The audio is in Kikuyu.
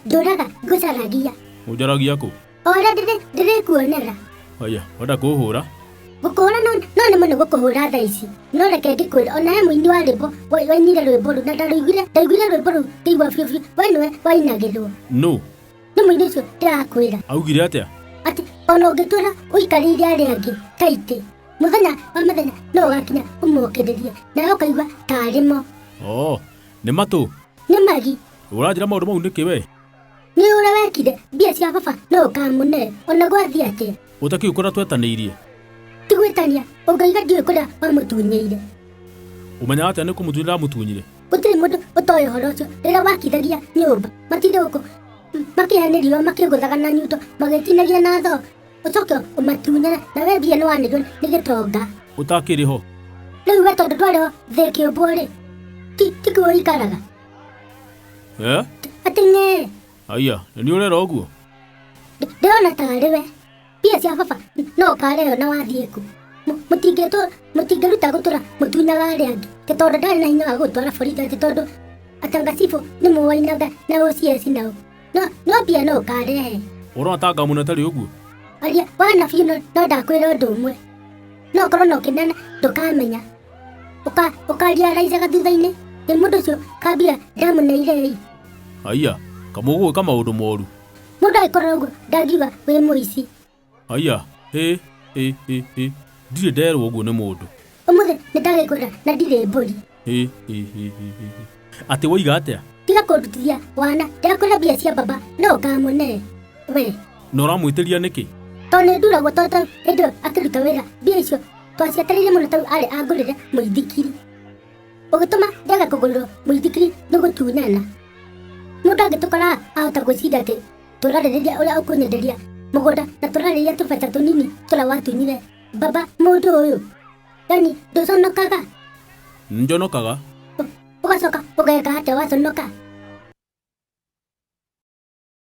Ndoraga ngũcaragia. Ũnjaragia kũ? Ora ndĩrĩkuonera. Haya, wenda kũhũra? Gũkũhũra no nĩ mũno gũkũhũra thaa ici. No reke ngĩkwĩra ona he mũini wa rwĩmbo wainire rwĩmbo rũu na ndaiguire rwĩmbo rũu ngĩigua biũ we nĩwe wainagĩrwo. No. Nĩ mũini ũcio ndĩrakwĩra. Augire atĩa? Atĩ ona ũngĩtũra ũikarĩire arĩa angĩ kaitĩ mũthenya wa mũthenya no ũgakinya ũmokererie nawe ũkaigua tarĩ mo. Nĩ matũ? Nĩ magi. Ũranjĩra maũndũ mau nĩkĩ we? Nĩ ũrĩa wekire mbia cia baba no ũkamũne ona gwathiĩ atĩa. Ũtakiuga kũrĩa twetanĩirie? Tigwĩtania ũngaiga ndiũĩ kũrĩa wamũtunyĩire. Ũmenyaga atĩa nĩ kũmũtunyĩra ndamũtunyire? Gũtirĩ mũndũ ũtoĩ ũhoro ũcio rĩrĩa wakithagia nyũmba matinde gũkũ makĩhanĩrio makĩgũthaga na nyundo magĩtinagia na thoo ũcoke ũmatunyana na we mbia nĩwanĩrio nĩ gĩtonga. Ũtakĩrĩ ho? Rĩu we tondũ ndwarĩ ho thĩ kĩũmbo-rĩ tikuo ũikaraga. Atĩ ng'e. Haya, nĩ ũrera ũguo? Ndĩrona tarĩ we mbia cia baba no ũkareo na wathiĩ kũ. Mũtingĩruta gũtũra mũtunyaga arĩa angĩ tondũ ndarĩ na hinya wa gũtwara borithi atĩ tondũ atangacibũ nĩ mũwainaga na OCS nao no mbia no ũkarehe. Ũrona ta ngamũna tarĩ ũguo? Aria wana biũ no ndakwĩra ũndũ ũmwe no ũkorwo no kĩnene ndũkamenya ũkaria raicaga thutha-inĩ nĩ mũndũ ũcio kambia ndamũneire. Haya, kamũgũĩka maũndũ moru. Mũndũ agĩkorwo ũguo ndangiuga wĩ mũici. Haya, ndirĩ nderwo ũguo nĩ mũndũ. Ũmũthĩ nĩndagĩkwĩra na ndirĩ mbũri. Atĩ woiga atĩa? Tiga kũndutithia wana ndakwĩra mbia cia baba no ũkamũne we. Na ũramwĩtĩria nĩkĩ? Tondũ nĩnduragwo tondũ hĩndĩ ĩyo akĩruta wĩra mbia icio twaciatarĩire mũno tondũ arĩ angũrĩre mũithikiri. Ũgĩtũma ndaga kũgũrĩrwo mũithikiri nĩgũtunyana. Mũndũ angĩtũkora ahota gwĩciria atĩ tũrarĩrĩria ũrĩa ũkũnyenderia mũgũnda na tũrarĩrĩria tũbeca tũnini tũrĩa watunyire baba mũndũ ũyũ. Yani ndũconokaga? Njonokaga. Ũgacoka ũgeka atĩa waconoka?